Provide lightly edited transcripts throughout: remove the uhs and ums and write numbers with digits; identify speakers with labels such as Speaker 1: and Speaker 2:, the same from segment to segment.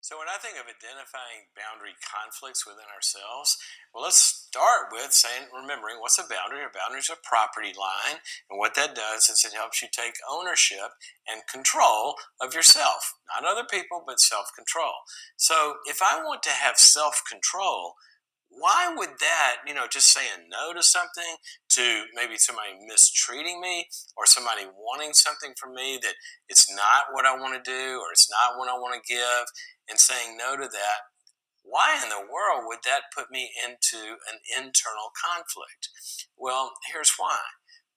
Speaker 1: So, when I think of identifying boundary conflicts within ourselves, well, let's start with saying, remembering what's a boundary. A boundary is a property line. And what that does is it helps you take ownership and control of yourself, not other people, but self control. So, if I want to have self control, why would that, just saying no to something, to maybe somebody mistreating me or somebody wanting something from me that it's not what I want to do or it's not what I want to give, and saying no to that, why in the world would that put me into an internal conflict? Well, here's why.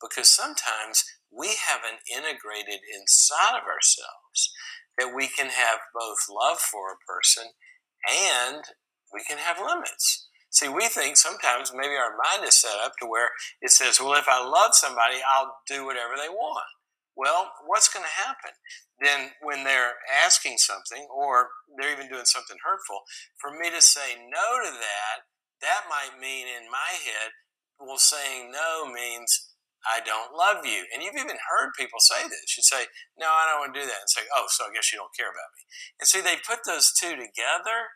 Speaker 1: Because sometimes we haven't integrated inside of ourselves that we can have both love for a person and we can have limits. See, we think sometimes maybe our mind is set up to where it says, well, if I love somebody, I'll do whatever they want. Well, what's going to happen? Then, when they're asking something or they're even doing something hurtful, for me to say no to that, that might mean in my head, well, saying no means I don't love you. And you've even heard people say this. You say, no, I don't want to do that. And say, oh, so I guess you don't care about me. And see, they put those two together,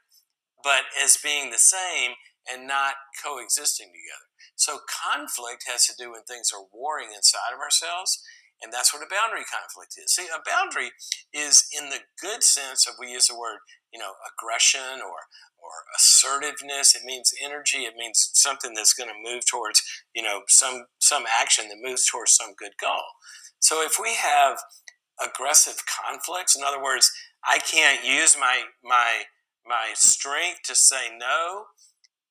Speaker 1: but as being the same and not coexisting together. So conflict has to do when things are warring inside of ourselves. And that's what a boundary conflict is. See, a boundary is in the good sense of, we use the word, aggression or assertiveness. It means energy. It means something that's going to move towards, some action that moves towards some good goal. So if we have aggressive conflicts, in other words, I can't use my strength to say no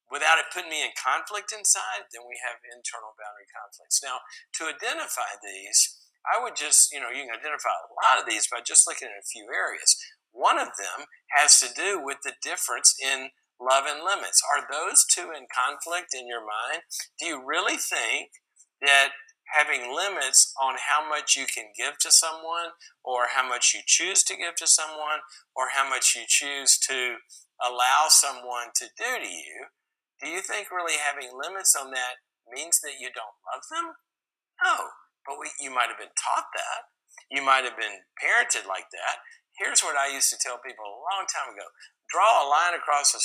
Speaker 1: without it putting me in conflict inside, then we have internal boundary conflicts. Now, to identify these, I would just, you can identify a lot of these by just looking at a few areas. One of them has to do with the difference in love and limits. Are those two in conflict in your mind? Do you really think that having limits on how much you can give to someone, or how much you choose to give to someone, or how much you choose to allow someone to do you think really having limits on that means that you don't love them? No, but you might have been taught that. You might have been parented like that. Here's what I used to tell people a long time ago: draw a line across a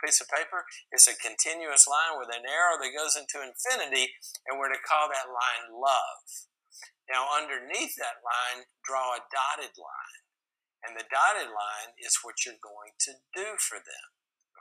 Speaker 1: piece of paper. It's a continuous line with an arrow that goes into infinity, and we're to call that line love. Now, underneath that line, draw a dotted line. And the dotted line is what you're going to do for them.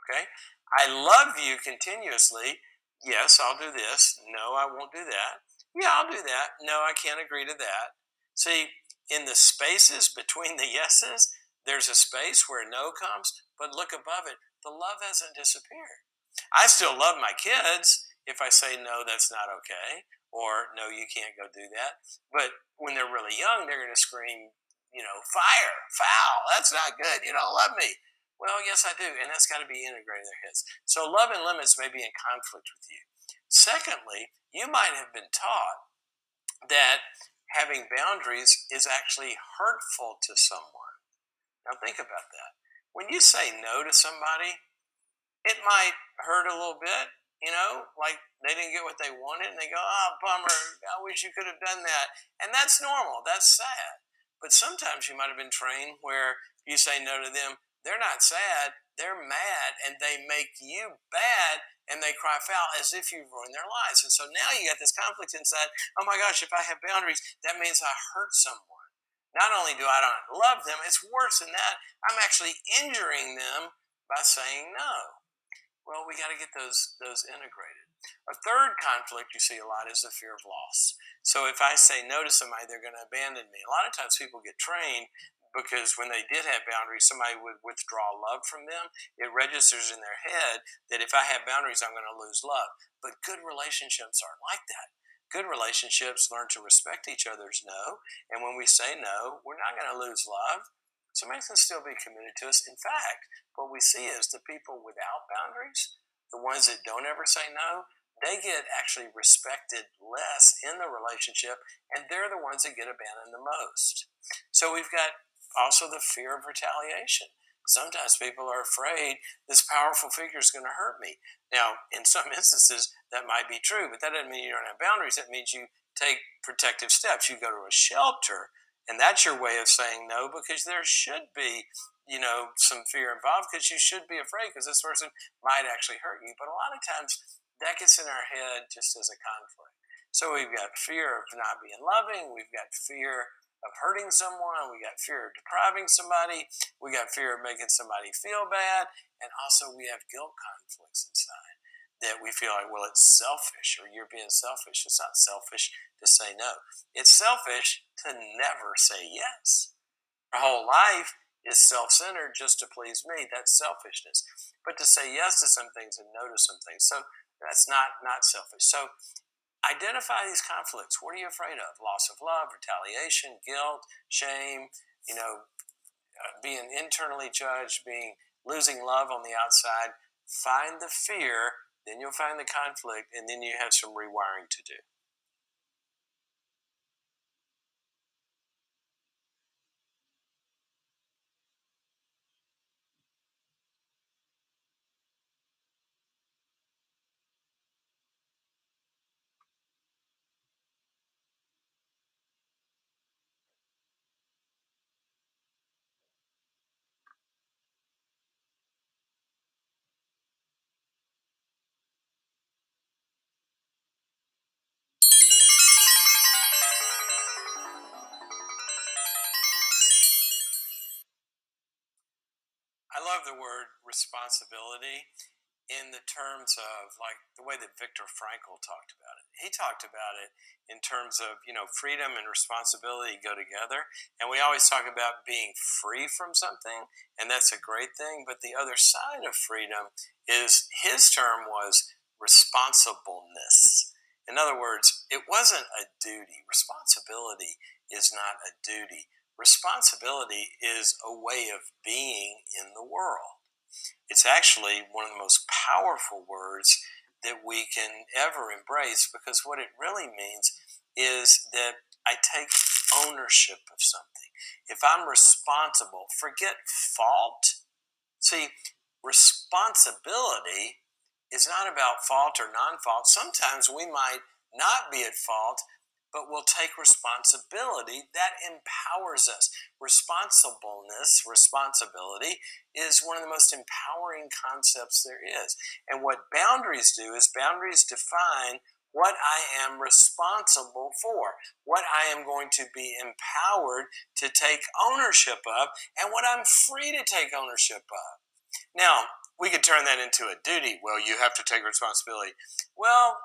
Speaker 1: Okay? I love you continuously. Yes, I'll do this. No, I won't do that. Yeah, I'll do that. No, I can't agree to that. See, in the spaces between the yeses, there's a space where no comes, but look above it. The love hasn't disappeared. I still love my kids. If I say no, that's not okay, or no, you can't go do that. But when they're really young, they're going to scream, fire, foul. That's not good. You don't love me. Well, yes, I do. And that's got to be integrated in their heads. So love and limits may be in conflict with you. Secondly, you might have been taught that having boundaries is actually hurtful to someone. Now, think about that. When you say no to somebody, it might hurt a little bit, like they didn't get what they wanted and they go, oh, bummer, I wish you could have done that. And that's normal, that's sad. But sometimes you might have been trained where you say no to them, they're not sad, they're mad, and they make you bad and they cry foul as if you've ruined their lives. And so now you got this conflict inside. Oh my gosh, if I have boundaries, that means I hurt someone. Not only do I not love them, it's worse than that. I'm actually injuring them by saying no. Well, we got to get those integrated. A third conflict you see a lot is the fear of loss. So if I say no to somebody, they're going to abandon me. A lot of times people get trained because when they did have boundaries, somebody would withdraw love from them. It registers in their head that if I have boundaries, I'm going to lose love. But good relationships aren't like that. Good relationships learn to respect each other's no. And when we say no, we're not going to lose love. Somebody can still be committed to us. In fact, what we see is the people without boundaries, the ones that don't ever say no, they get actually respected less in the relationship, and they're the ones that get abandoned the most. So we've got also the fear of retaliation. Sometimes people are afraid this powerful figure is going to hurt me. Now, in some instances, that might be true, but that doesn't mean you don't have boundaries. That means you take protective steps. You go to a shelter And that's your way of saying no, because there should be, some fear involved, because you should be afraid because this person might actually hurt you. But a lot of times that gets in our head just as a conflict. So we've got fear of not being loving, we've got fear of hurting someone, we got fear of depriving somebody, we got fear of making somebody feel bad, and also we have guilt conflicts inside that we feel like, well, it's selfish or you're being selfish. It's not selfish to say no. It's selfish to never say yes. Our whole life is self-centered just to please me. That's selfishness. But to say yes to some things and no to some things, so that's not selfish. So identify these conflicts. What are you afraid of? Loss of love, retaliation, guilt, shame. Being internally judged, being losing love on the outside. Find the fear, then you'll find the conflict, and then you have some rewiring to do. I love the word responsibility in the terms of like the way that Viktor Frankl talked about it. He talked about it in terms of, freedom and responsibility go together. And we always talk about being free from something, and that's a great thing. But the other side of freedom is his term was responsibleness. In other words, it wasn't a duty. Responsibility is not a duty. Responsibility is a way of being in the world. It's actually one of the most powerful words that we can ever embrace, because what it really means is that I take ownership of something. If I'm responsible, forget fault. See, responsibility is not about fault or non fault. Sometimes we might not be at fault, but we'll take responsibility. That empowers us. Responsibility is one of the most empowering concepts there is. And what boundaries do is boundaries define what I am responsible for, what I am going to be empowered to take ownership of, and what I'm free to take ownership of. Now, we could turn that into a duty. Well, you have to take responsibility. Well,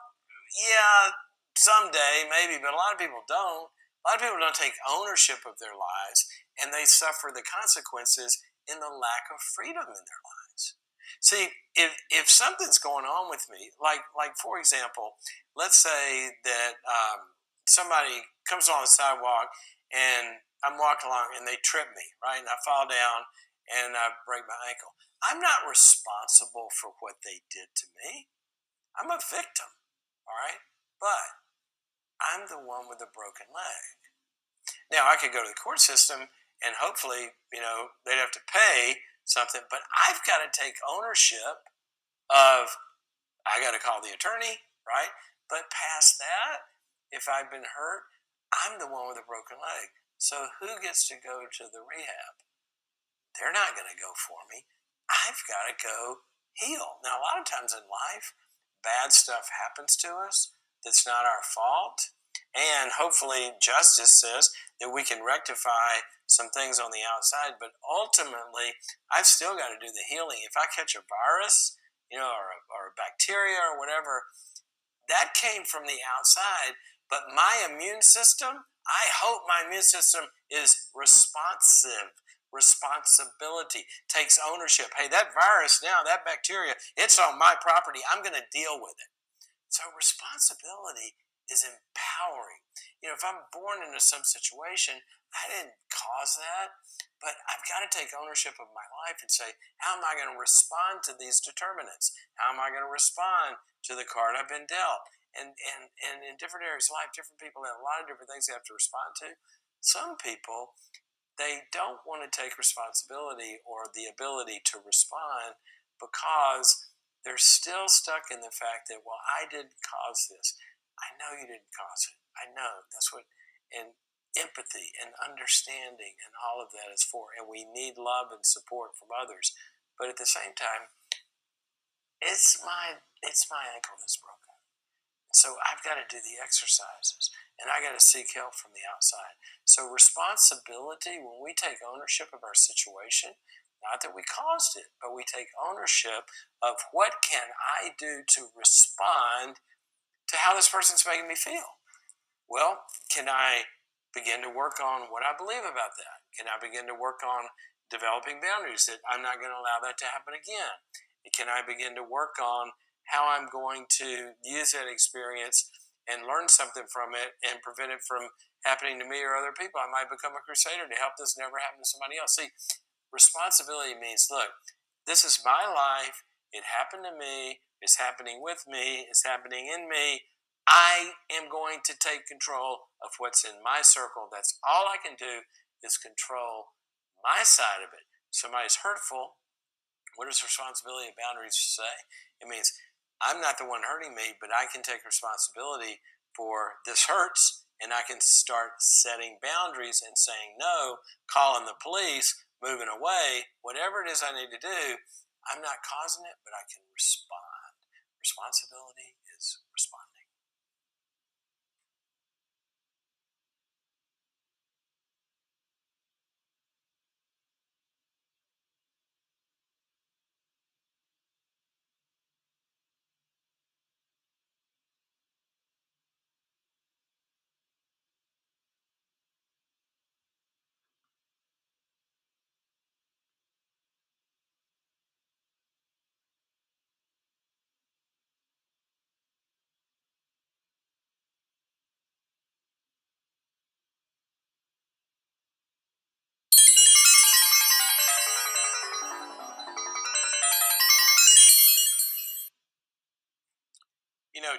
Speaker 1: yeah, someday maybe, but a lot of people don't. A lot of people don't take ownership of their lives, and they suffer the consequences in the lack of freedom in their lives. See, if something's going on with me, like for example, let's say that somebody comes on the sidewalk and I'm walking along and they trip me, right, and I fall down and I break my ankle. I'm not responsible for what they did to me. I'm a victim, all right? But I'm the one with a broken leg. Now, I could go to the court system and hopefully, they'd have to pay something, but I've got to take ownership of, I got to call the attorney, right? But past that, if I've been hurt, I'm the one with a broken leg. So who gets to go to the rehab? They're not going to go for me. I've got to go heal. Now, a lot of times in life, bad stuff happens to us that's not our fault. And hopefully, justice says that we can rectify some things on the outside. But ultimately, I've still got to do the healing. If I catch a virus, or a bacteria or whatever, that came from the outside. But my immune system, I hope my immune system is responsive. Responsibility takes ownership. Hey, that virus now, that bacteria, it's on my property. I'm going to deal with it. So responsibility is empowering. If I'm born into some situation, I didn't cause that, but I've got to take ownership of my life and say, how am I going to respond to these determinants? How am I going to respond to the card I've been dealt? And in different areas of life, different people have a lot of different things they have to respond to. Some people, they don't want to take responsibility or the ability to respond because they're still stuck in the fact that, well, I didn't cause this. I know you didn't cause it. I know. That's what, and empathy and understanding and all of that is for. And we need love and support from others. But at the same time, it's my ankle that's broken. So I've got to do the exercises and I got to seek help from the outside. So responsibility, when we take ownership of our situation, not that we caused it, but we take ownership of what can I do to respond to how this person's making me feel. Well, can I begin to work on what I believe about that? Can I begin to work on developing boundaries that I'm not going to allow that to happen again? Can I begin to work on how I'm going to use that experience and learn something from it and prevent it from happening to me or other people? I might become a crusader to help this never happen to somebody else. See, responsibility means, look, this is my life. It happened to me. It's happening with me. It's happening in me. I am going to take control of what's in my circle. That's all I can do is control my side of it. Somebody's hurtful. What does responsibility and boundaries say? It means I'm not the one hurting me, but I can take responsibility for this hurts and I can start setting boundaries and saying no, calling the police, moving away, whatever it is I need to do. I'm not causing it, but I can respond. Responsibility is responding.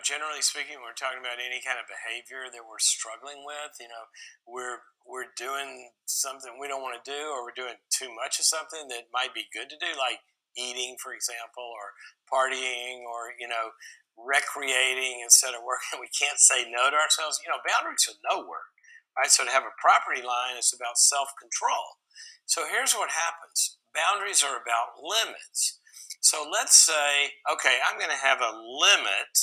Speaker 1: Generally speaking, we're talking about any kind of behavior that we're struggling with. We're doing something we don't want to do, or we're doing too much of something that might be good to do, like eating, for example, or partying, or recreating instead of working. We can't say no to ourselves. Boundaries are no work, right? So to have a property line is about self control. So here's what happens: boundaries are about limits. So let's say, okay, I'm going to have a limit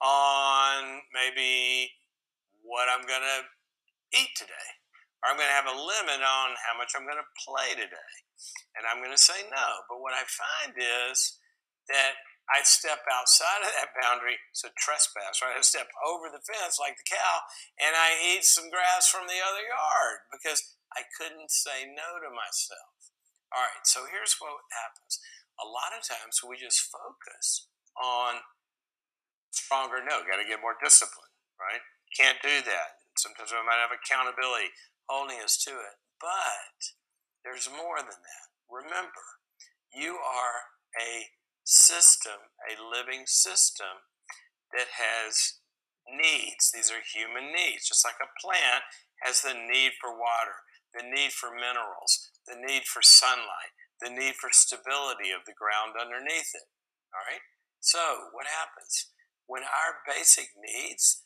Speaker 1: on maybe what I'm going to eat today. Or I'm going to have a limit on how much I'm going to play today. And I'm going to say no. But what I find is that I step outside of that boundary, so trespass, right? I step over the fence like the cow and I eat some grass from the other yard because I couldn't say no to myself. All right, so here's what happens. A lot of times we just focus on stronger no. Got to get more discipline, right? Can't do that. Sometimes we might have accountability holding us to it, but there's more than that. Remember, you are a system, a living system that has needs. These are human needs, just like a plant has the need for water, the need for minerals, the need for sunlight, the need for stability of the ground underneath it. All right? So, what happens? When our basic needs,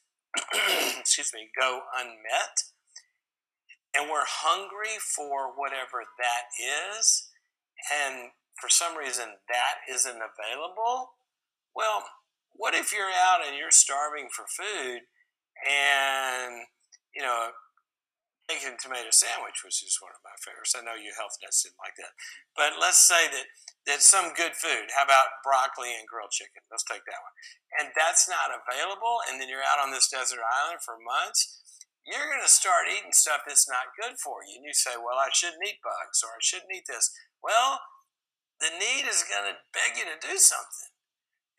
Speaker 1: excuse me, go unmet, and we're hungry for whatever that is, and for some reason that isn't available, well, what if you're out and you're starving for food and, you know, bacon tomato sandwich, which is one of my favorites. I know you health nuts didn't like that. But let's say that some good food. How about broccoli and grilled chicken? Let's take that one. And that's not available, and then you're out on this desert island for months. You're going to start eating stuff that's not good for you. And you say, well, I shouldn't eat bugs or I shouldn't eat this. Well, the need is going to beg you to do something.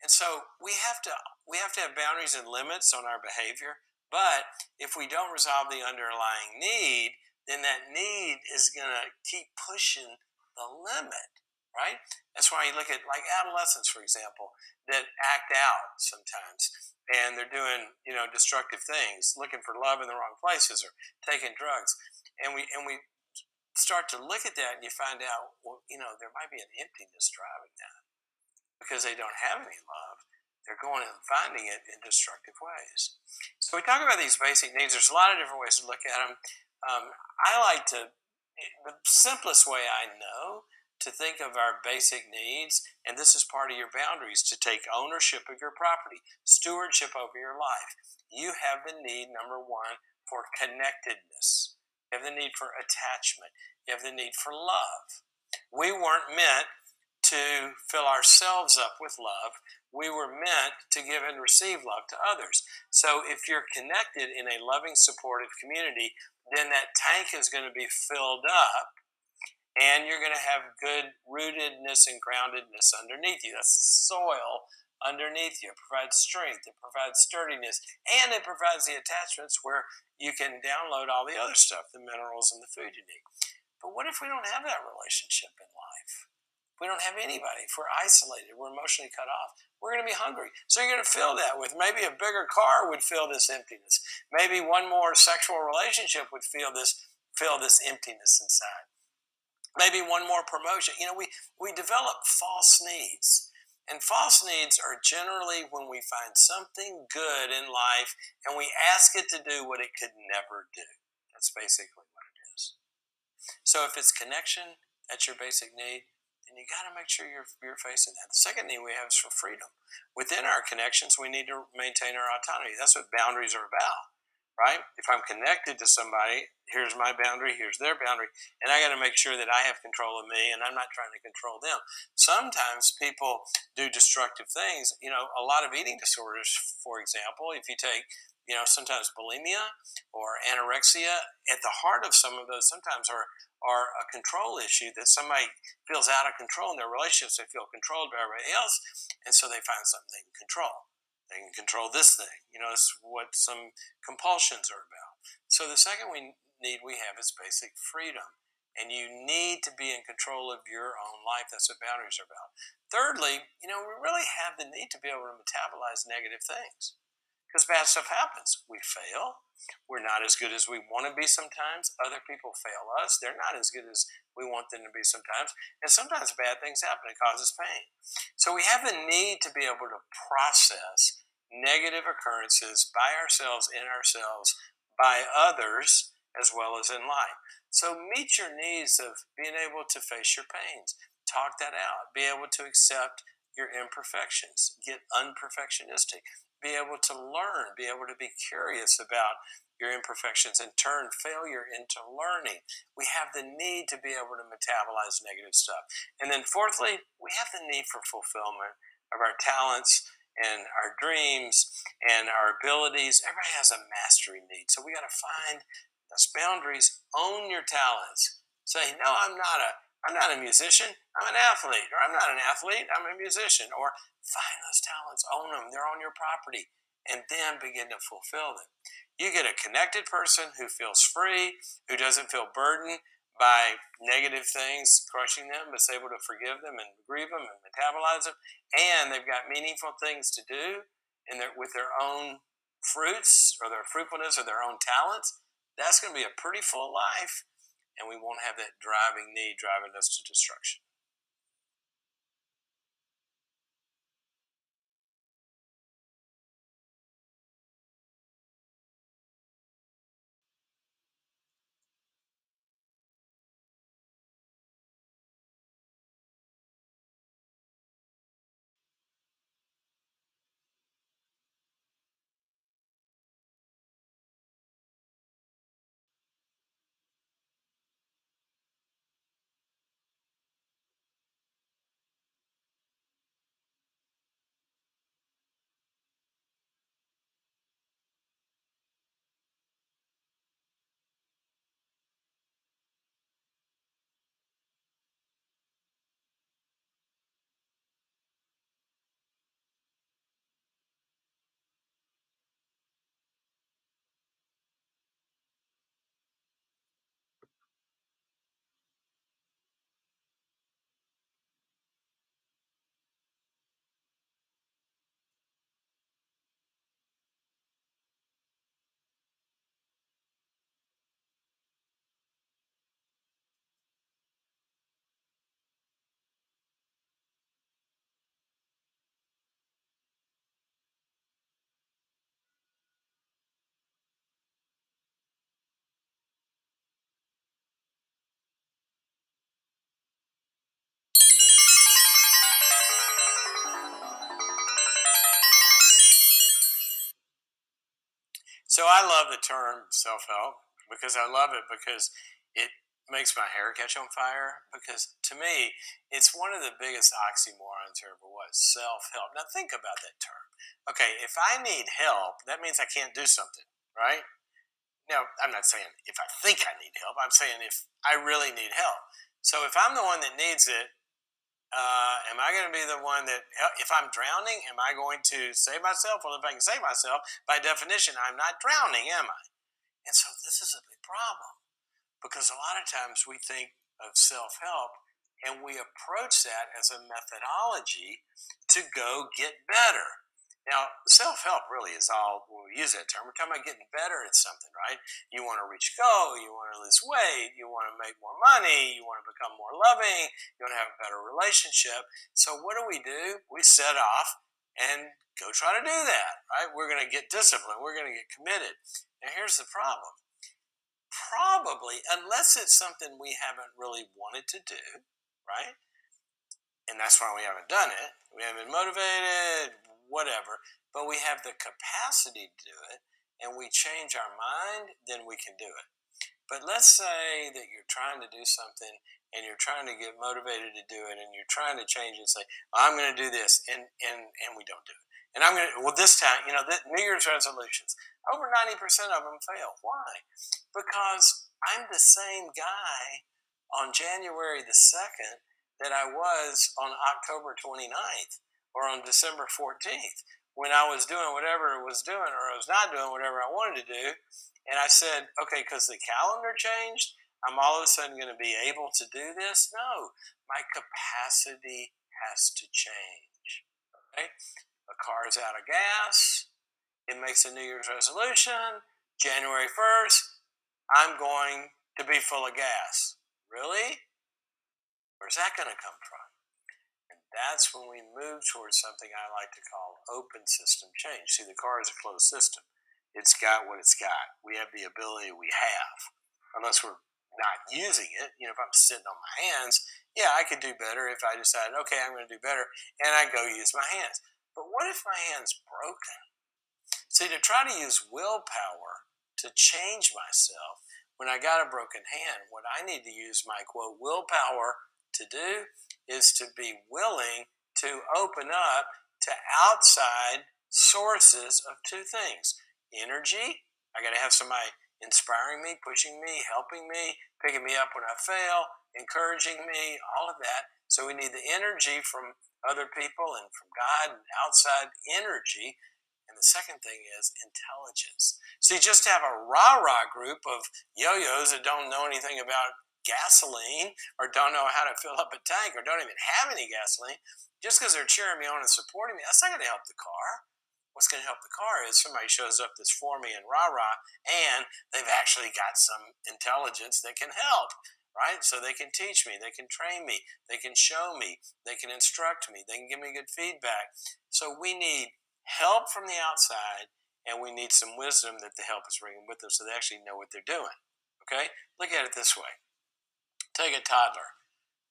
Speaker 1: And so we have to have boundaries and limits on our behavior. But if we don't resolve the underlying need, then that need is going to keep pushing the limit, right? That's why you look at like adolescents, for example, that act out sometimes, and they're doing destructive things, looking for love in the wrong places or taking drugs, and we start to look at that, and you find out, well, there might be an emptiness driving that because they don't have any love. They're going and finding it in destructive ways. So we talk about these basic needs. There's a lot of different ways to look at them. Um, I like to, the simplest way I know to think of our basic needs, and this is part of your boundaries, to take ownership of your property, stewardship over your life. You have the need, number one, for connectedness. You have the need for attachment. You have the need for love. We weren't meant to fill ourselves up with love. We were meant to give and receive love to others. So if you're connected in a loving, supportive community, then that tank is going to be filled up and you're going to have good rootedness and groundedness underneath you. That's the soil underneath you. It provides strength, it provides sturdiness, and it provides the attachments where you can download all the other stuff, the minerals and the food you need. But what if we don't have that relationship in life? We don't have anybody. If we're isolated, we're emotionally cut off, we're going to be hungry. So you're going to fill that with maybe a bigger car would fill this emptiness. Maybe one more sexual relationship would fill this emptiness inside. Maybe one more promotion. We develop false needs. And false needs are generally when we find something good in life and we ask it to do what it could never do. That's basically what it is. So if it's connection, that's your basic need, then you got to make sure you're facing that. The second need we have is for freedom. Within our connections, we need to maintain our autonomy. That's what boundaries are about, right? If I'm connected to somebody, here's my boundary, here's their boundary, and I got to make sure that I have control of me and I'm not trying to control them. Sometimes people do destructive things. A lot of eating disorders, for example, if you take, sometimes bulimia or anorexia, at the heart of some of those sometimes are a control issue, that somebody feels out of control in their relationships. They feel controlled by everybody else, and so they find something they can control. They can control this thing. It's what some compulsions are about. So the second need we have is basic freedom. And you need to be in control of your own life. That's what boundaries are about. Thirdly, we really have the need to be able to metabolize negative things because bad stuff happens. We fail. We're not as good as we want to be sometimes. Other people fail us. They're not as good as we want them to be sometimes. And sometimes bad things happen. It causes pain. So we have the need to be able to process negative occurrences by ourselves, in ourselves, by others, as well as in life. So meet your needs of being able to face your pains, talk that out, be able to accept your imperfections, get unperfectionistic, be able to learn, be able to be curious about your imperfections and turn failure into learning. We have the need to be able to metabolize negative stuff. And then, fourthly, we have the need for fulfillment of our talents and our dreams and our abilities. Everybody has a mastery need. So we got to find those boundaries, own your talents. Say, no, I'm not a musician. I'm an athlete, or I'm not an athlete. I'm a musician. Or find those talents, own them. They're on your property, and then begin to fulfill them. You get a connected person who feels free, who doesn't feel burdened by negative things crushing them, but is able to forgive them and grieve them and metabolize them, and they've got meaningful things to do, and with their own fruits or their fruitfulness or their own talents. That's going to be a pretty full life, and we won't have that driving need driving us to destruction. So I love the term self help because I love it because it makes my hair catch on fire. Because to me, it's one of the biggest oxymorons there ever was, self help. Now, think about that term. Okay, if I need help, that means I can't do something, right? Now, I'm not saying if I think I need help, I'm saying if I really need help. So if I'm the one that needs it, am I going to be the one that, if I'm drowning, am I going to save myself? Well, if I can save myself, by definition, I'm not drowning, am I? And so this is a big problem because a lot of times we think of self help and we approach that as a methodology to go get better. Now, self help really is all, when we use that term, we're talking about getting better at something, right? You want to reach a goal, you want to lose weight, you want to make more money, you want to become more loving, you want to have a better relationship. So, what do? We set off and go try to do that, right? We're going to get disciplined, we're going to get committed. Now, here's the problem. Probably, unless it's something we haven't really wanted to do, right? And that's why we haven't done it. We haven't been motivated, whatever. But we have the capacity to do it, and we change our mind, then we can do it. But let's say that you're trying to do something and you're trying to get motivated to do it and you're trying to change it and say, I'm going to do this, and we don't do it. And I'm going to, well, this time, New Year's resolutions, over 90% of them fail. Why? Because I'm the same guy on January the 2nd that I was on October 29th or on December 14th when I was doing whatever I was doing or I was not doing whatever I wanted to do. And I said, okay, because the calendar changed, I'm all of a sudden going to be able to do this? No, my capacity has to change. Okay? A car is out of gas. It makes a New Year's resolution. January 1st, I'm going to be full of gas. Really? Where's that going to come from? And that's when we move towards something I like to call open system change. See, the car is a closed system. It's got what it's got. We have the ability we have, unless we're not using it. If I'm sitting on my hands, yeah, I could do better if I decide, okay, I'm going to do better, and I go use my hands. But what if my hand's broken? See, to try to use willpower to change myself when I got a broken hand, what I need to use my quote willpower to do is to be willing to open up to outside sources of two things: energy. I got to have somebody inspiring me, pushing me, helping me, picking me up when I fail, encouraging me, all of that. So we need the energy from other people and from God and outside energy. And the second thing is intelligence. So you just have a rah-rah group of yo-yos that don't know anything about gasoline or don't know how to fill up a tank or don't even have any gasoline. Just because they're cheering me on and supporting me, that's not going to help the car. What's going to help the car is somebody shows up that's for me and rah-rah, and they've actually got some intelligence that can help, right? So they can teach me, they can train me, they can show me, they can instruct me, they can give me good feedback. So we need help from the outside, and we need some wisdom that the help is bringing with them so they actually know what they're doing. Okay? Look at it this way. Take a toddler.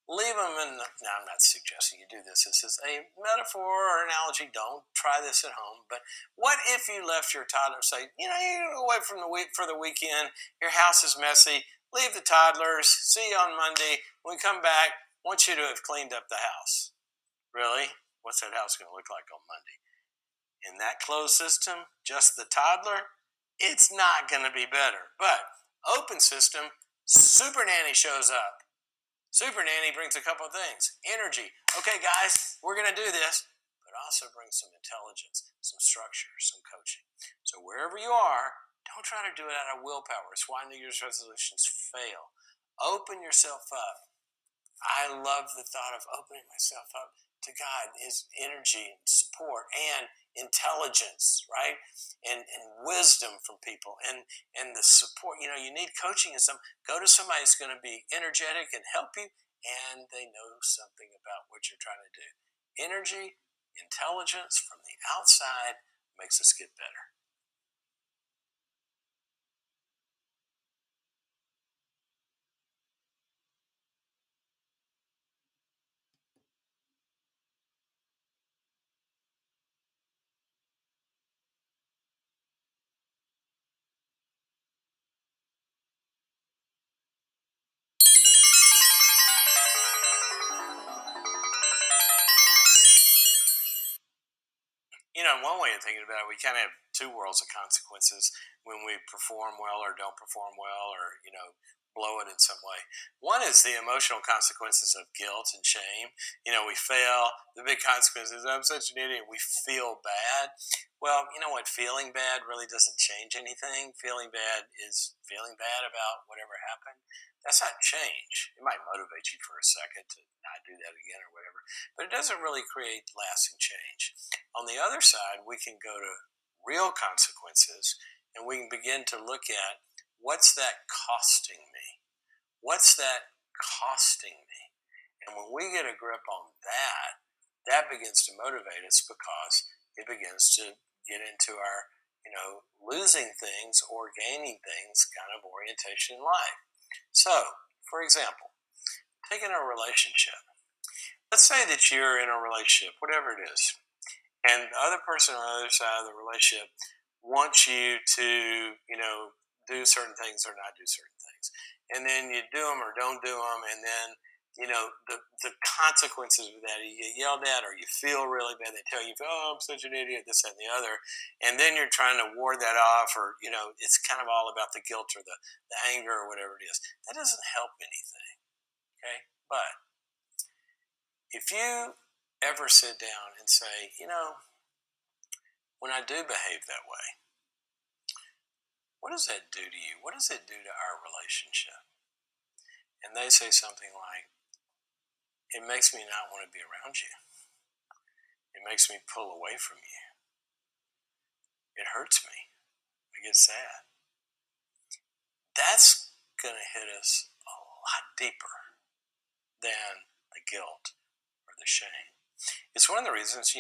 Speaker 1: Leave them in the, now, I'm not suggesting you do this. This is a metaphor or analogy. Don't try this at home. But what if you left your toddler, say, you're away from the week for the weekend, your house is messy, leave the toddlers, see you on Monday. When we come back, I want you to have cleaned up the house. Really? What's that house going to look like on Monday? In that closed system, just the toddler, it's not going to be better. But open system, Super Nanny shows up. Super Nanny brings a couple of things: energy. Okay, guys, we're going to do this, but also brings some intelligence, some structure, some coaching. So wherever you are, don't try to do it out of willpower. It's why New Year's resolutions fail. Open yourself up. I love the thought of opening myself up to God, His energy and support and intelligence, right? And wisdom from people and the support. You need coaching and some. Go to somebody who's going to be energetic and help you, and they know something about what you're trying to do. Energy, intelligence from the outside makes us get better. one way of thinking about it, we kind of have two worlds of consequences when we perform well or don't perform well, or blow it in some way. One is the emotional consequences of guilt and shame. We fail. The big consequence is I'm such an idiot. We feel bad. Well, you know what? Feeling bad really doesn't change anything. Feeling bad is feeling bad about whatever happened. That's not change. It might motivate you for a second to not do that again or whatever, but it doesn't really create lasting change. On the other side, we can go to real consequences, and we can begin to look at what's that costing me? What's that costing me? And when we get a grip on that, that begins to motivate us because it begins to get into our, losing things or gaining things kind of orientation in life. So, for example, taking a relationship. Let's say that you're in a relationship, whatever it is, and the other person on the other side of the relationship wants you to, do certain things or not do certain things, and then you do them or don't do them, and then the consequences of that, you get yelled at or you feel really bad. They tell you, oh, I'm such an idiot, this that, and the other, and then you're trying to ward that off, or it's kind of all about the guilt or the anger or whatever it is. That doesn't help anything. Okay, but if you ever sit down and say, when I do behave that way, what does that do to you? What does it do to our relationship? And they say something like, it makes me not want to be around you. It makes me pull away from you. It hurts me. I get sad. That's going to hit us a lot deeper than the guilt or the shame. It's one of the reasons,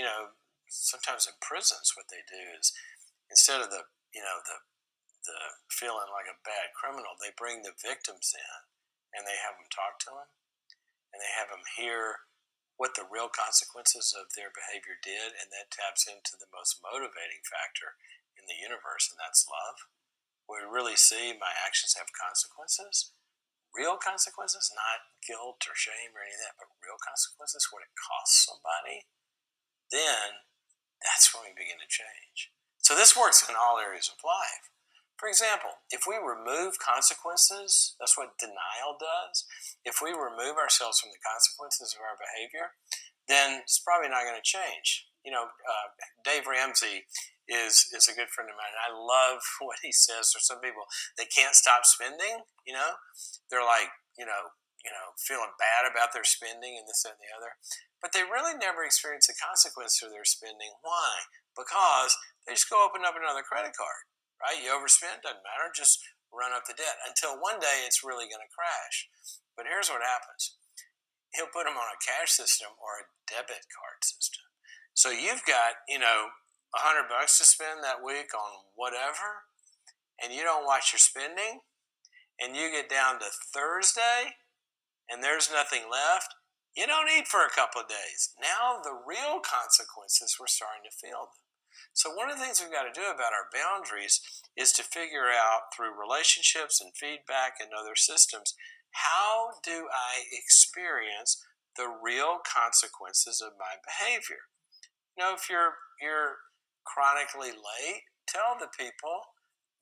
Speaker 1: sometimes in prisons, what they do is instead of the feeling like a bad criminal, they bring the victims in and they have them talk to them and they have them hear what the real consequences of their behavior did, and that taps into the most motivating factor in the universe, and that's love. We really see my actions have consequences, real consequences, not guilt or shame or any of that, but real consequences, what it costs somebody, then that's when we begin to change. So this works in all areas of life. For example, if we remove consequences, that's what denial does. If we remove ourselves from the consequences of our behavior, then it's probably not going to change. Dave Ramsey is a good friend of mine, and I love what he says. There's some people that can't stop spending. They're like feeling bad about their spending and this that, and the other, but they really never experience the consequence of their spending. Why? Because they just go open up another credit card, right? You overspend, doesn't matter, just run up the debt until one day it's really going to crash. But here's what happens. He'll put them on a cash system or a debit card system. So you've got, $100 to spend that week on whatever, and you don't watch your spending, and you get down to Thursday, and there's nothing left. You don't eat for a couple of days. Now the real consequences, we're starting to feel them. So one of the things we've got to do about our boundaries is to figure out through relationships and feedback and other systems, how do I experience the real consequences of my behavior? If you're chronically late, tell the people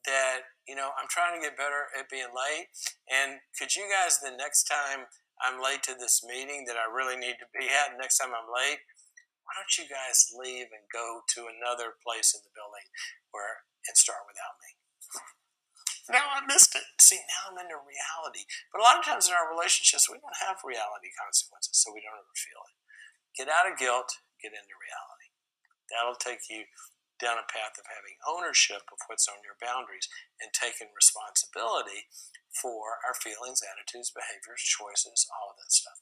Speaker 1: that I'm trying to get better at being late, and could you guys, the next time I'm late to this meeting that I really need to be at, next time I'm late, why don't you guys leave and go to another place in the building and start without me? Now I missed it. See, now I'm into reality. But a lot of times in our relationships, we don't have reality consequences, so we don't ever feel it. Get out of guilt, get into reality. That'll take you down a path of having ownership of what's on your boundaries and taking responsibility for our feelings, attitudes, behaviors, choices, all of that stuff.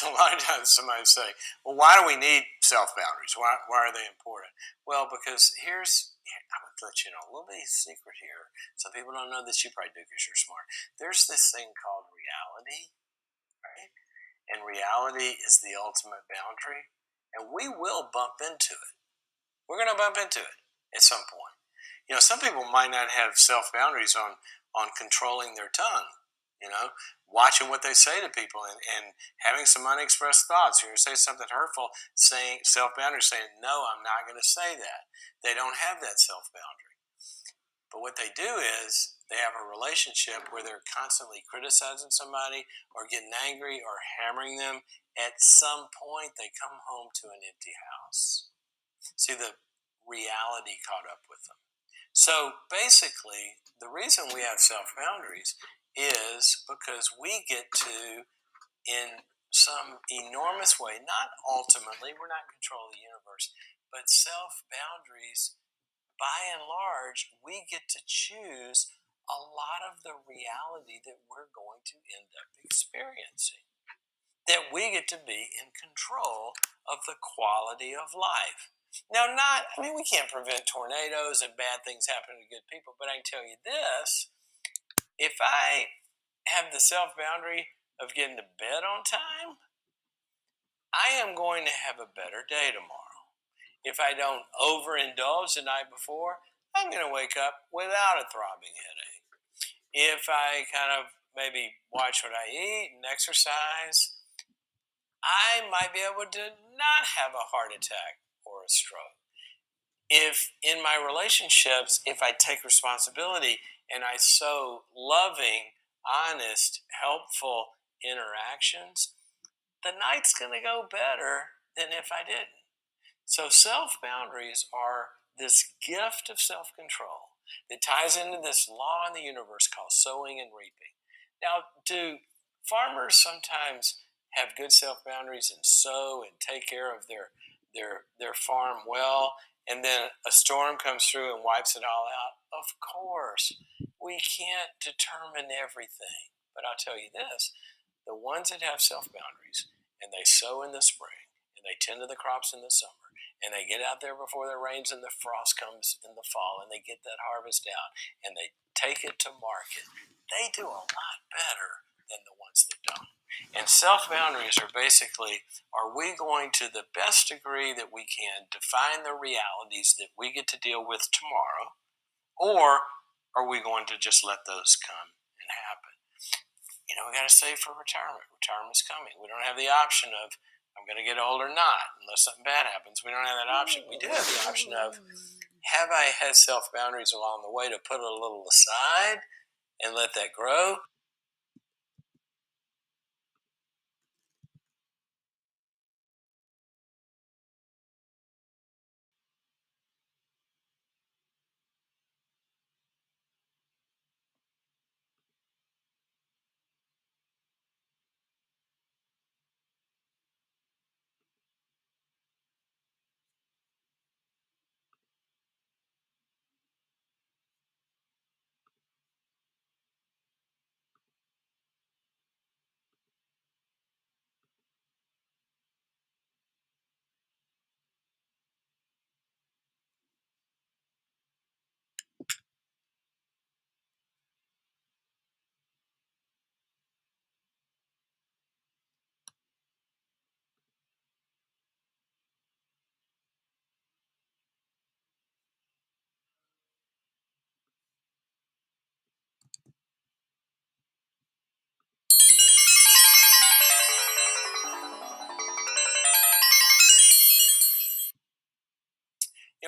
Speaker 1: a lot of times somebody say, well, why do we need self boundaries? Why are they important? Well, because I'm going to let you know a little bit of secret here. Some people don't know this. You probably do because you're smart. There's this thing called reality, right? And reality is the ultimate boundary. And we will bump into it. We're going to bump into it at some point. Some people might not have self boundaries on controlling their tongue. Watching what they say to people and having some unexpressed thoughts. You're going to say something hurtful, saying self boundary, saying no, I'm not going to say that. They don't have that self boundary. But what they do is they have a relationship where they're constantly criticizing somebody or getting angry or hammering them. At some point, they come home to an empty house. See, the reality caught up with them. So basically, the reason we have self boundaries is because we get to, in some enormous way, not ultimately, we're not in control of the universe, but self boundaries, by and large, we get to choose a lot of the reality that we're going to end up experiencing. That we get to be in control of the quality of life. Now, we can't prevent tornadoes and bad things happening to good people, but I can tell you this: if I have the self boundary of getting to bed on time, I am going to have a better day tomorrow. If I don't overindulge the night before, I'm going to wake up without a throbbing headache. If I kind of maybe watch what I eat and exercise, I might be able to not have a heart attack or a stroke. If in my relationships, if I take responsibility and I sow loving, honest, helpful interactions, the night's going to go better than if I didn't. So self boundaries are this gift of self control that ties into this law in the universe called sowing and reaping. Now, do farmers sometimes have good self boundaries and sow and take care of their farm well, and then a storm comes through and wipes it all out? Of course, we can't determine everything, but I'll tell you this: the ones that have self boundaries and they sow in the spring and they tend to the crops in the summer and they get out there before the rains and the frost comes in the fall and they get that harvest out and they take it to market, they do a lot better than the ones that don't. And self boundaries are basically, are we going to the best degree that we can define the realities that we get to deal with tomorrow, or are we going to just let those come and happen? We got to save for retirement. Retirement's coming. We don't have the option of, I'm going to get old or not, unless something bad happens. We don't have that option. We do have the option of, have I had self boundaries along the way to put a little aside and let that grow?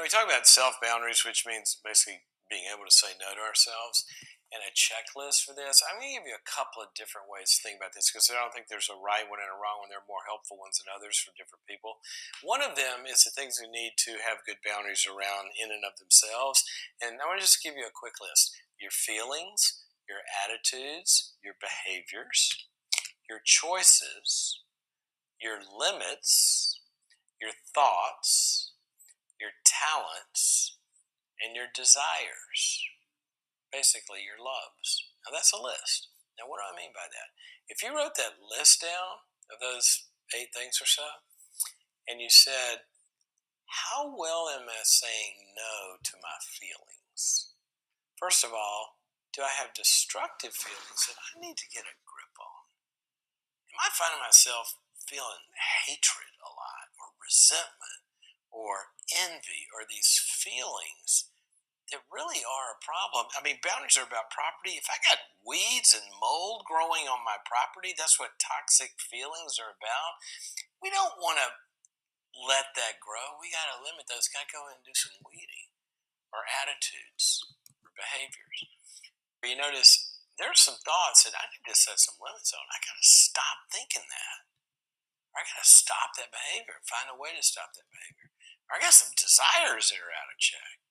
Speaker 1: We talk about self boundaries, which means basically being able to say no to ourselves, and a checklist for this. I'm going to give you a couple of different ways to think about this because I don't think there's a right one and a wrong one. There are more helpful ones than others for different people. One of them is the things we need to have good boundaries around in and of themselves. And I want to just give you a quick list: your feelings, your attitudes, your behaviors, your choices, your limits, your thoughts, your talents, and your desires. Basically, your loves. Now, that's a list. Now, what do I mean by that? If you wrote that list down of those 8 things or so, and you said, how well am I saying no to my feelings? First of all, do I have destructive feelings that I need to get a grip on? Am I finding myself feeling hatred a lot, or resentment, or envy, or these feelings that really are a problem? I mean, boundaries are about property. If I got weeds and mold growing on my property, that's what toxic feelings are about. We don't want to let that grow. We got to limit those. Got to go in and do some weeding, or attitudes, or behaviors. You notice there's some thoughts that I need to set some limits on. I got to stop thinking that. I got to stop that behavior. Find a way to stop that behavior. Or I got some desires that are out of check.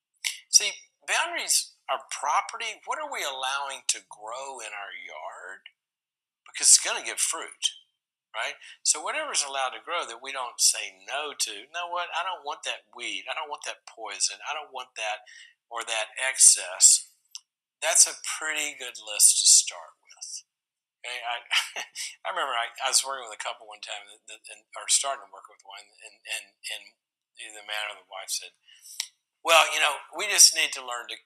Speaker 1: See, boundaries are property. What are we allowing to grow in our yard? Because it's going to give fruit, right? So whatever's allowed to grow that we don't say no to, you know what? I don't want that weed. I don't want that poison. I don't want that, or that excess. That's a pretty good list to start with. Okay, I remember I was working with a couple one time, or starting to work with one, and the man or the wife said, "Well, we just need to learn to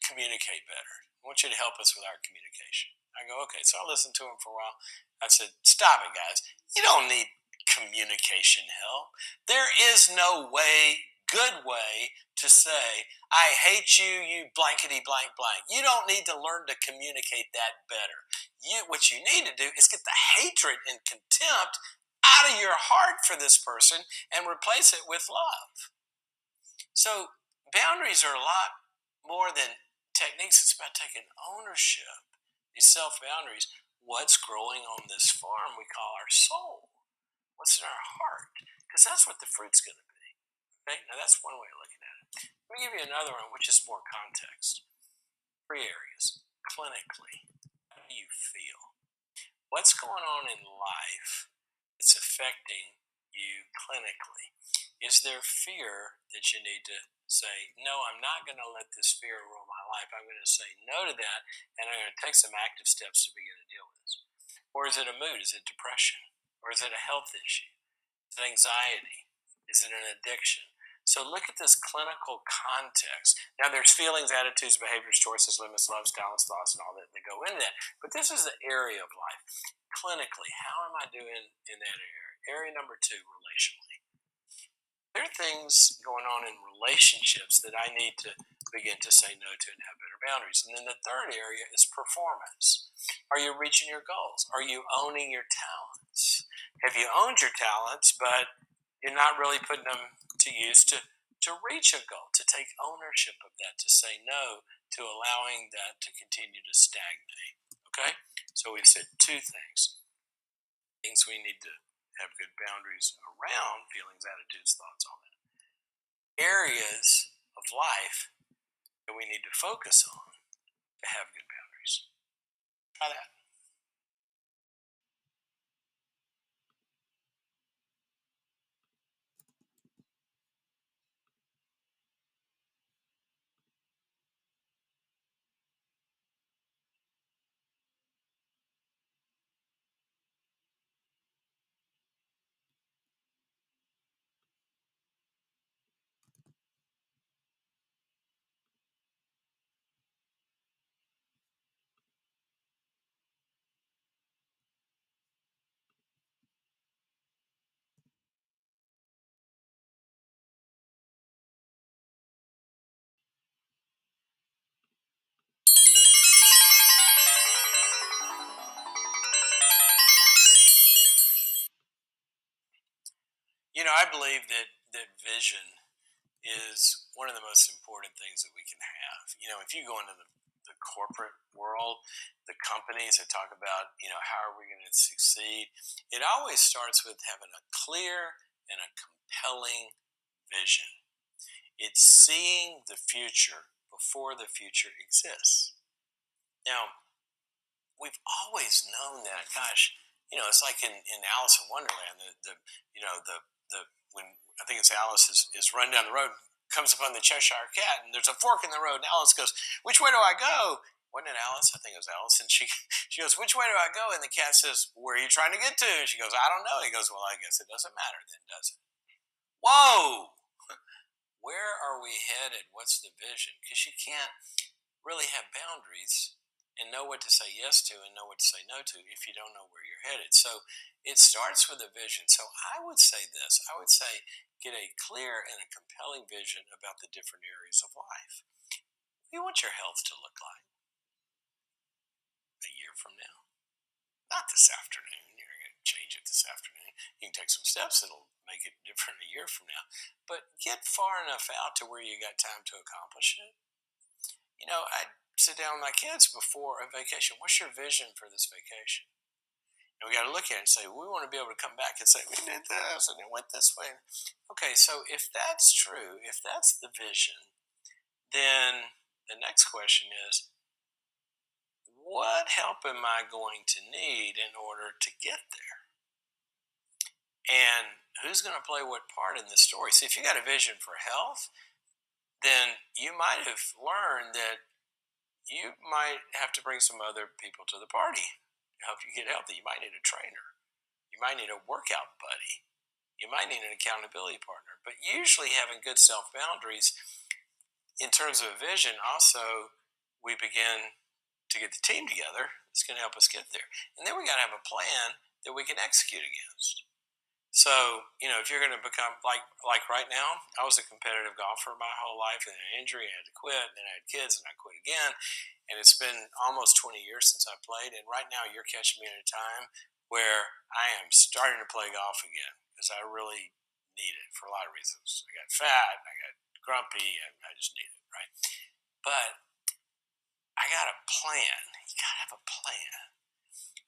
Speaker 1: communicate better. I want you to help us with our communication." I go, "Okay." So I listened to him for a while. I said, "Stop it, guys. You don't need communication help. There is no good way to say, 'I hate you, you blankety blank blank.' You don't need to learn to communicate that better. What you need to do is get the hatred and contempt out of your heart for this person and replace it with love." So boundaries are a lot more than techniques. It's about taking ownership. These self boundaries. What's growing on this farm we call our soul? What's in our heart? Because that's what the fruit's going to be. Okay, now that's one way of looking at it. Let me give you another one, which is more context. 3 areas. Clinically, how do you feel? What's going on in life that's affecting you clinically? Is there fear that you need to say, no, I'm not going to let this fear rule my life. I'm going to say no to that, and I'm going to take some active steps to begin to deal with this. Or is it a mood? Is it depression? Or is it a health issue? Is it anxiety? Is it an addiction? So look at this clinical context. Now there's feelings, attitudes, behaviors, choices, limits, loves, talents, thoughts, and all that go into that. But this is the area of life. Clinically, how am I doing in that area? Area number 2, relationally. There are things going on in relationships that I need to begin to say no to and have better boundaries. And then the third area is performance. Are you reaching your goals? Are you owning your talents? Have you owned your talents, but you're not really putting them to use to reach a goal, to take ownership of that, to say no to allowing that to continue to stagnate? Okay? So we've said 2 things. Things we need to have good boundaries around: feelings, attitudes, thoughts, all that. Areas of life that we need to focus on to have good boundaries. Try that. I believe that vision is one of the most important things that we can have. If you go into the corporate world, the companies that talk about, how are we going to succeed, it always starts with having a clear and a compelling vision. It's seeing the future before the future exists. Now, we've always known that. Gosh, it's like in Alice in Wonderland. The when I think it's Alice is run down the road, comes upon the Cheshire Cat, and there's a fork in the road, and Alice goes, "Which way do I go?" wasn't it Alice? I think it was Alice. And she goes, "Which way do I go?" And the cat says, "Where are you trying to get to?" And she goes, "I don't know." He goes, "Well, I guess it doesn't matter then, does it?" Whoa! Where are we headed? What's the vision? Because you can't really have boundaries and know what to say yes to and know what to say no to if you don't know where you're headed. So it starts with a vision. So I would say this, I would say get a clear and a compelling vision about the different areas of life. What do you want your health to look like a year from now? Not this afternoon. You're going to change it this afternoon. You can take some steps that'll make it different a year from now. But get far enough out to where you got time to accomplish it. I sit down with my kids before a vacation. What's your vision for this vacation? And we got to look at it and say, we want to be able to come back and say, we did this and it went this way. Okay, so if that's true, if that's the vision, then the next question is, what help am I going to need in order to get there? And who's going to play what part in the story? See, if you got a vision for health, then you might have learned that you might have to bring some other people to the party to help you get healthy. You might need a trainer. You might need a workout buddy. You might need an accountability partner. But usually, having good self boundaries in terms of a vision, also, we begin to get the team together. It's going to help us get there. And then we got to have a plan that we can execute against. So, if you're going to become like right now, I was a competitive golfer my whole life, and an injury, I had to quit. Then I had kids, and I quit again. And it's been almost 20 years since I played. And right now, you're catching me at a time where I am starting to play golf again because I really need it for a lot of reasons. I got fat, I got grumpy, and I just need it, right? But I got a plan. You got to have a plan.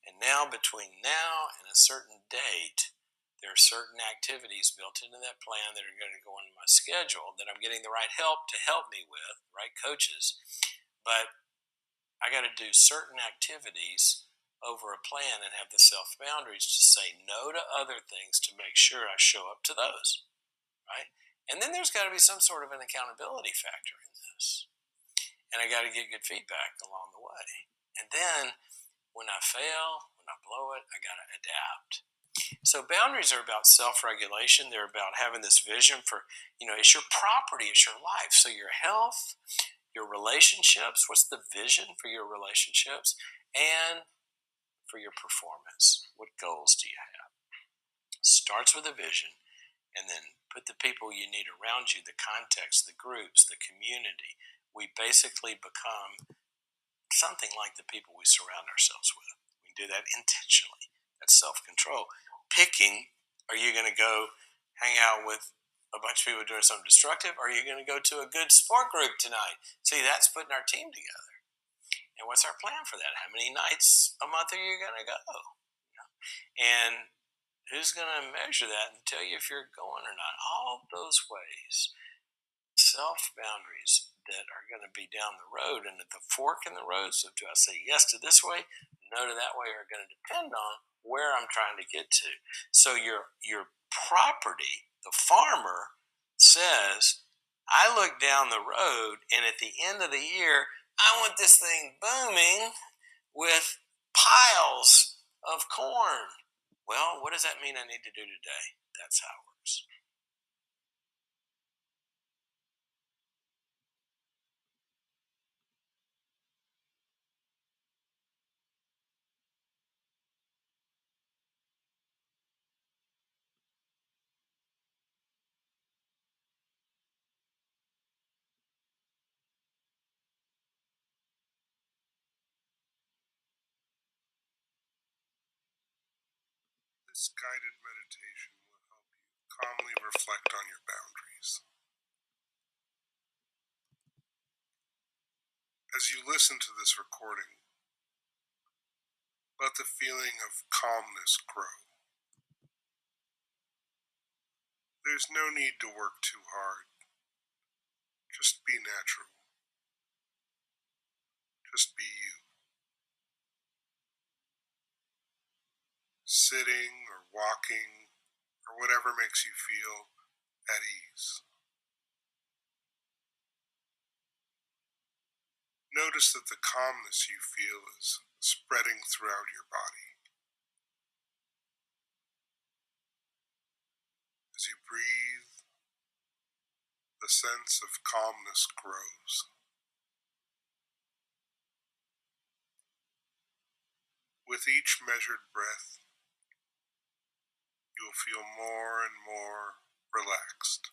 Speaker 1: And now, between now and a certain date, there are certain activities built into that plan that are going to go into my schedule that I'm getting the right help to help me with, right coaches. But I got to do certain activities over a plan and have the self boundaries to say no to other things to make sure I show up to those, right? And then there's got to be some sort of an accountability factor in this. And I got to get good feedback along the way. And then when I fail, when I blow it, I got to adapt. So boundaries are about self-regulation. They're about having this vision for, it's your property, it's your life. So your health, your relationships, what's the vision for your relationships and for your performance? What goals do you have? Starts with a vision and then put the people you need around you, the context, the groups, the community. We basically become something like the people we surround ourselves with. We do that intentionally. That's self-control. Picking, are you going to go hang out with a bunch of people doing something destructive? Or are you going to go to a good sport group tonight? See, that's putting our team together. And what's our plan for that? How many nights a month are you going to go? And who's going to measure that and tell you if you're going or not? All those ways, self boundaries that are going to be down the road and at the fork in the road. So, do I say yes to this way, no to that way, are going to depend on where I'm trying to get to. So, your property, the farmer says, I look down the road, and at the end of the year, I want this thing booming with piles of corn. Well, what does that mean I need to do today? That's how it works.
Speaker 2: This guided meditation will help you calmly reflect on your boundaries. As you listen to this recording, let the feeling of calmness grow. There's no need to work too hard. Just be natural. Just be you. Sitting or walking or whatever makes you feel at ease. Notice that the calmness you feel is spreading throughout your body. As you breathe, the sense of calmness grows. With each measured breath, you will feel more and more relaxed.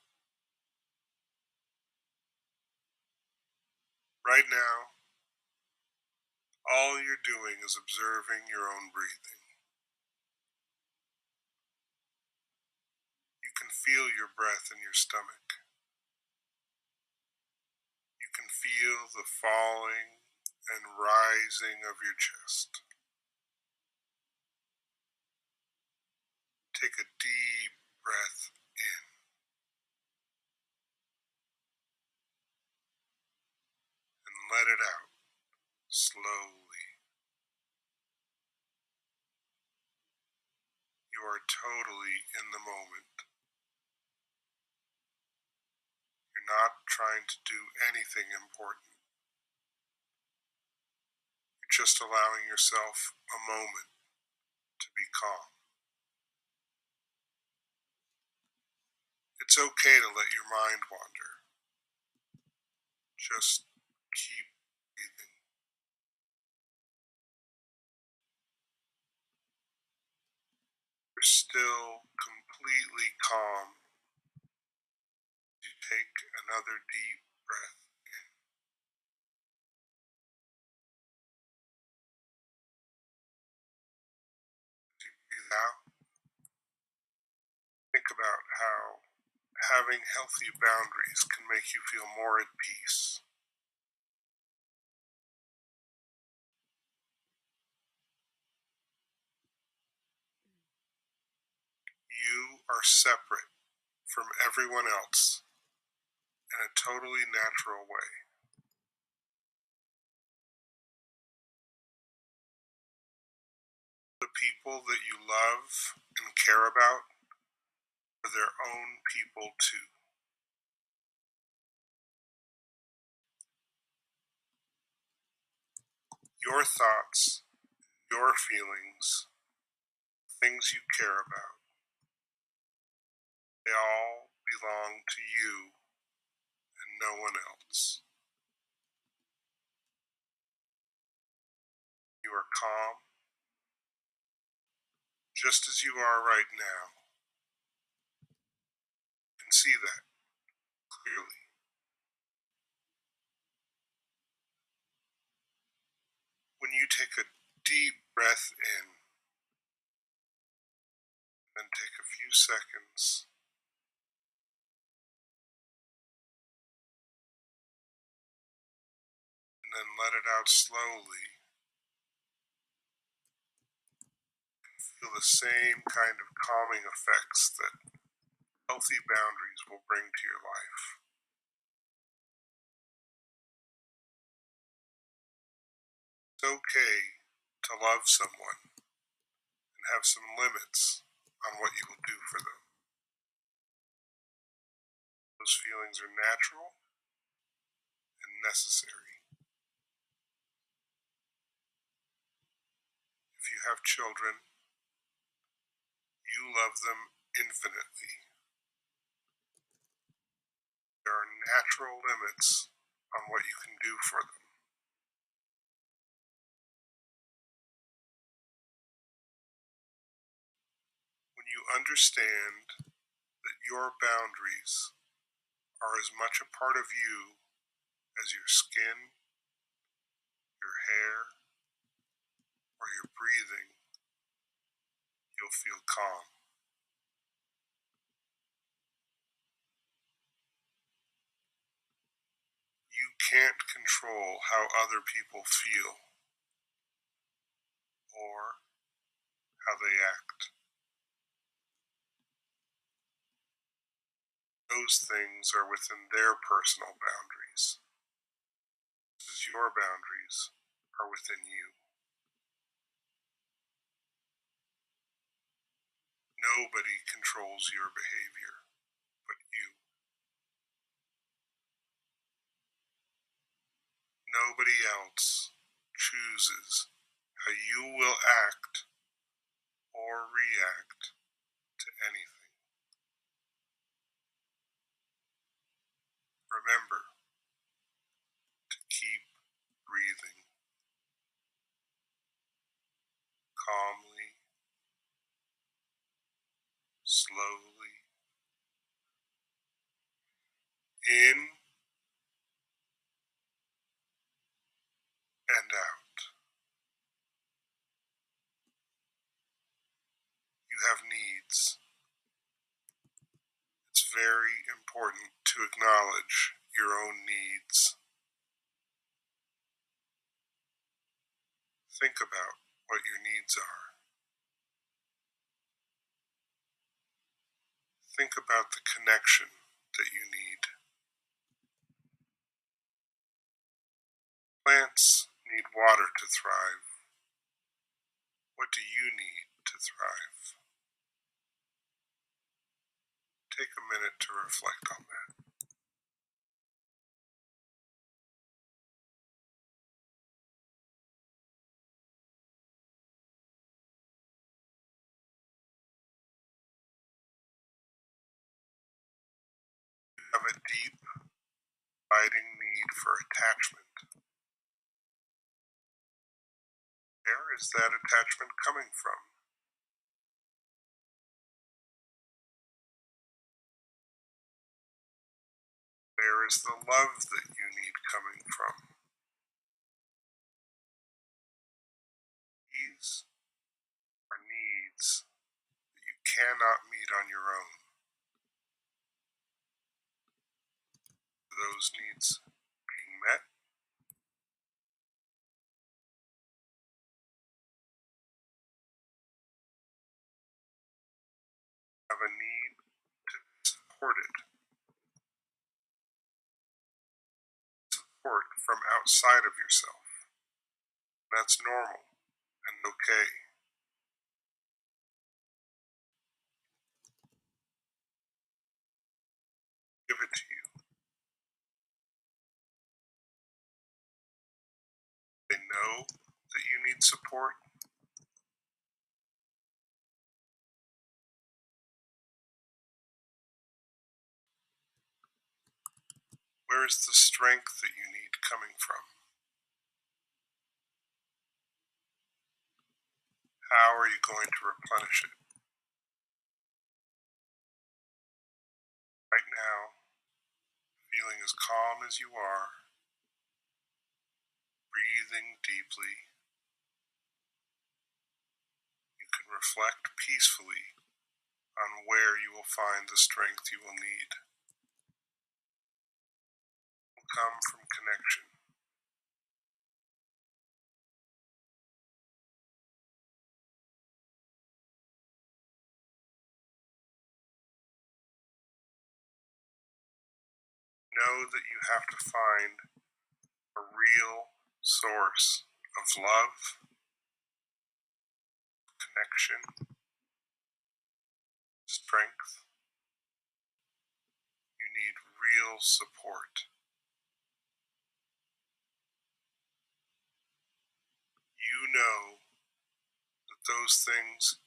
Speaker 2: Right now, all you're doing is observing your own breathing. You can feel your breath in your stomach. You can feel the falling and rising of your chest. Take a deep breath in and let it out slowly. You are totally in the moment. You're not trying to do anything important. You're just allowing yourself a moment to be calm. It's okay to let your mind wander. Just keep breathing. You're still completely calm. You take another deep breath in. You breathe out. Think about how having healthy boundaries can make you feel more at peace. You are separate from everyone else in a totally natural way. The people that you love and care about are their own people too. Your thoughts, your feelings, things you care about, they all belong to you and no one else. You are calm just as you are right now. You can see that clearly. When you take a deep breath in, then take a few seconds and then let it out slowly, feel the same kind of calming effects that healthy boundaries will bring to your life. It's okay to love someone and have some limits on what you will do for them. Those feelings are natural and necessary. If you have children, you love them infinitely. There are natural limits on what you can do for them. When you understand that your boundaries are as much a part of you as your skin, your hair, or your breathing, you'll feel calm. You can't control how other people feel or how they act. Those things are within their personal boundaries, as your boundaries are within you. Nobody controls your behavior but you. Nobody else chooses how you will act or react to anything. Remember to keep breathing calmly, slowly, in and out. You have needs. It's very important to acknowledge your own needs. Think about what your needs are. Think about the connection that you need. Plants need water to thrive. What do you need to thrive? Take a minute to reflect on that. Have a deep, abiding need for attachment. Where is that attachment coming from? Where is the love that you need coming from? These are needs that you cannot meet on your own. Those needs being met, have a need to be supported. Support from outside of yourself. That's normal and okay. Give it to you. They know that you need support. Where is the strength that you need coming from? How are you going to replenish it? Right now, feeling as calm as you are, breathing deeply, you can reflect peacefully on where you will find the strength you will need. It will come from connection. Know that you have to find a real source of love, connection, strength. You need real support. You know that those things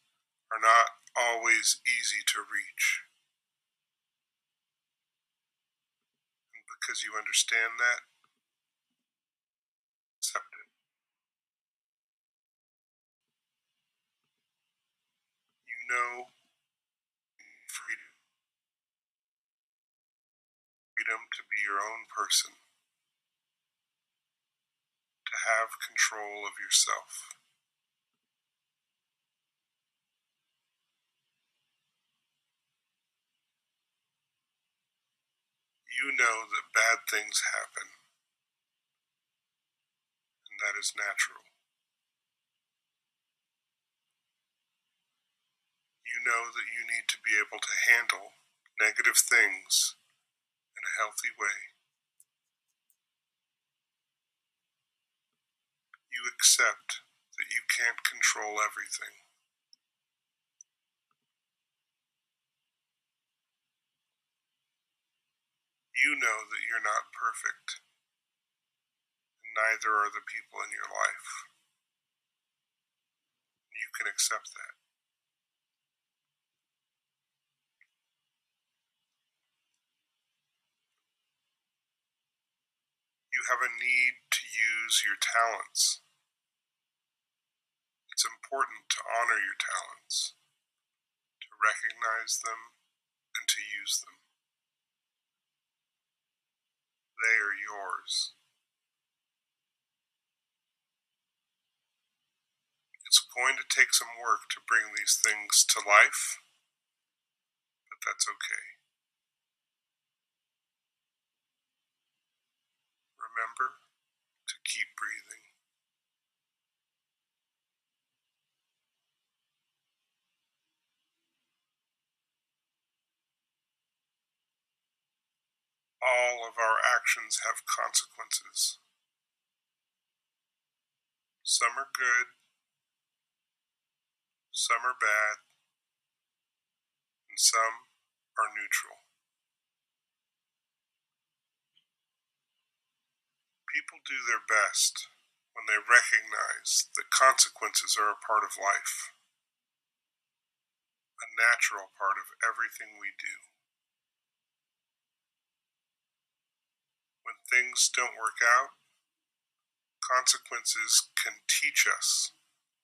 Speaker 2: are not always easy to reach. And because you understand that, accept it. You know you need freedom to be your own person, to have control of yourself. You know that bad things happen, and that is natural. You know that you need to be able to handle negative things in a healthy way. You accept that you can't control everything. You know that you're not perfect, and neither are the people in your life. You can accept that. You have a need to use your talents. It's important to honor your talents, to recognize them, and to use them. They are yours. It's going to take some work to bring these things to life, but that's okay. Remember to keep breathing. All of our actions have consequences. Some are good, some are bad, and some are neutral. People do their best when they recognize that consequences are a part of life, a natural part of everything we do. When things don't work out, consequences can teach us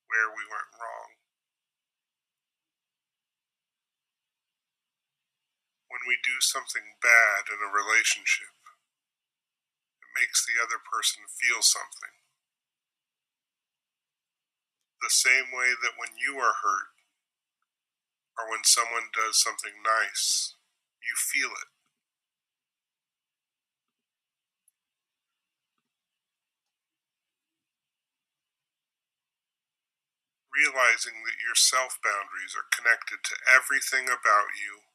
Speaker 2: where we went wrong. When we do something bad in a relationship, it makes the other person feel something. The same way that when you are hurt, or when someone does something nice, you feel it. Realizing that your self-boundaries are connected to everything about you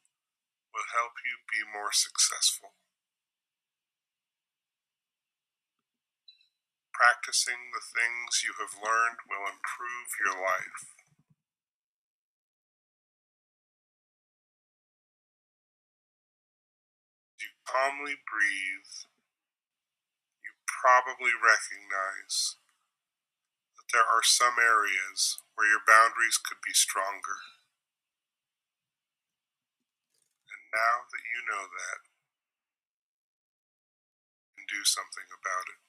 Speaker 2: will help you be more successful. Practicing the things you have learned will improve your life. As you calmly breathe, you probably recognize that there are some areas where your boundaries could be stronger. And now that you know that, you can do something about it.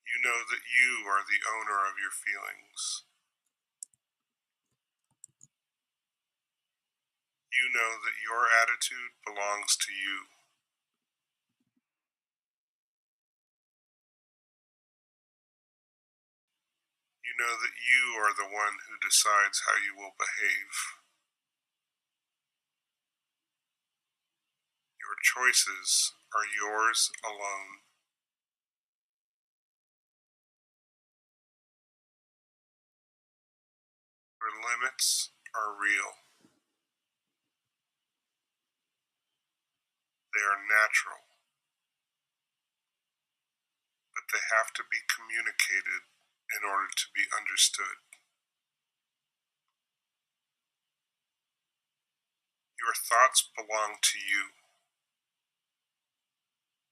Speaker 2: You know that you are the owner of your feelings. You know that your attitude belongs to you. You know that you are the one who decides how you will behave. Your choices are yours alone. Your limits are real. They are natural, but they have to be communicated in order to be understood. Your thoughts belong to you.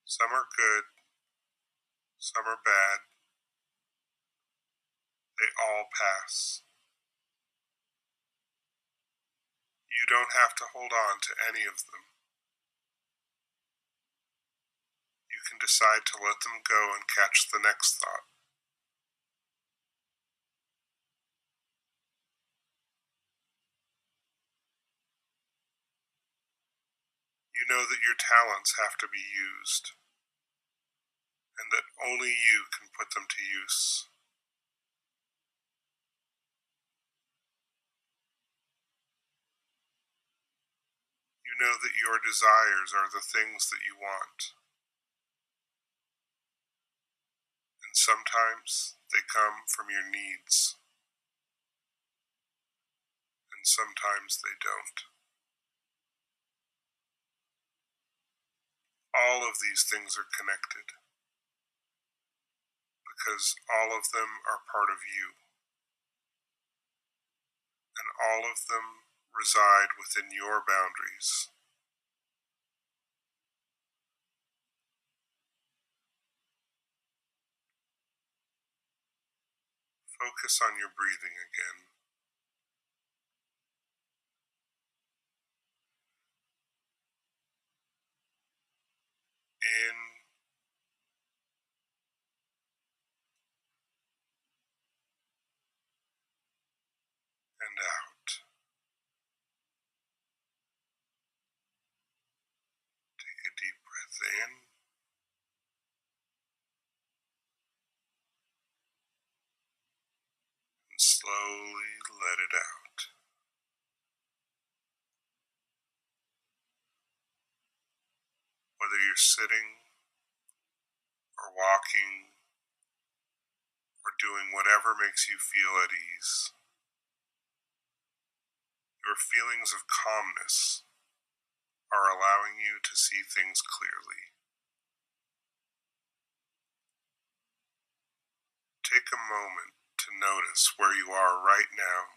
Speaker 2: Some are good, some are bad. They all pass. You don't have to hold on to any of them. You can decide to let them go and catch the next thought. You know that your talents have to be used, and that only you can put them to use. You know that your desires are the things that you want, and sometimes they come from your needs, and sometimes they don't. All of these things are connected, because all of them are part of you, and all of them reside within your boundaries. Focus on your breathing again. In and out. Take a deep breath in and slowly let it out. Whether you're sitting or walking or doing whatever makes you feel at ease, your feelings of calmness are allowing you to see things clearly. Take a moment to notice where you are right now,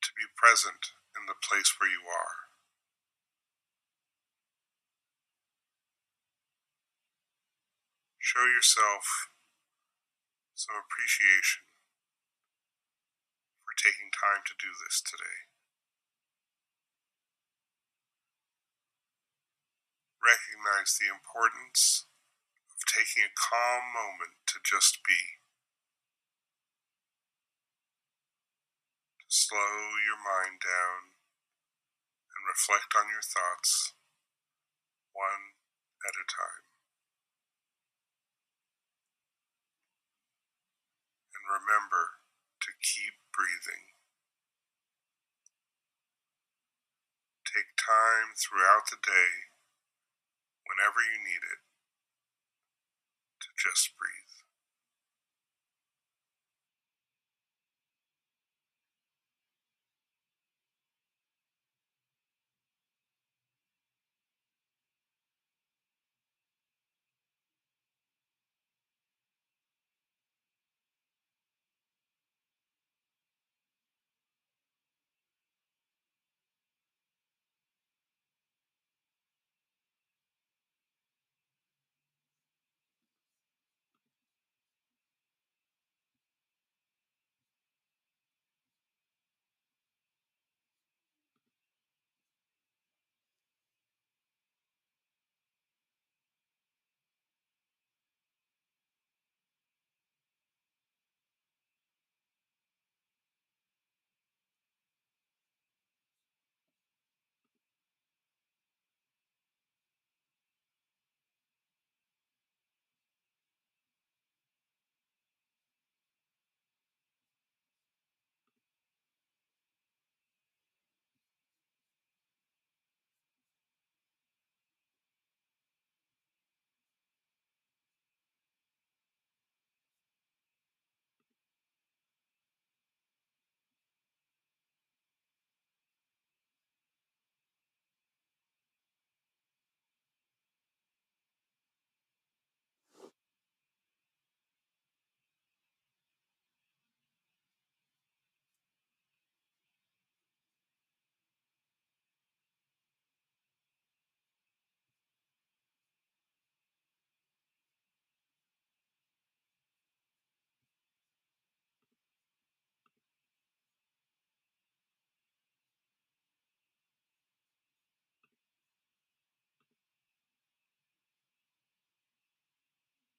Speaker 2: to be present in the place where you are. Show yourself some appreciation for taking time to do this today. Recognize the importance of taking a calm moment to just be, to slow your mind down and reflect on your thoughts one at a time. And remember to keep breathing. Take time throughout the day, whenever you need it, to just breathe.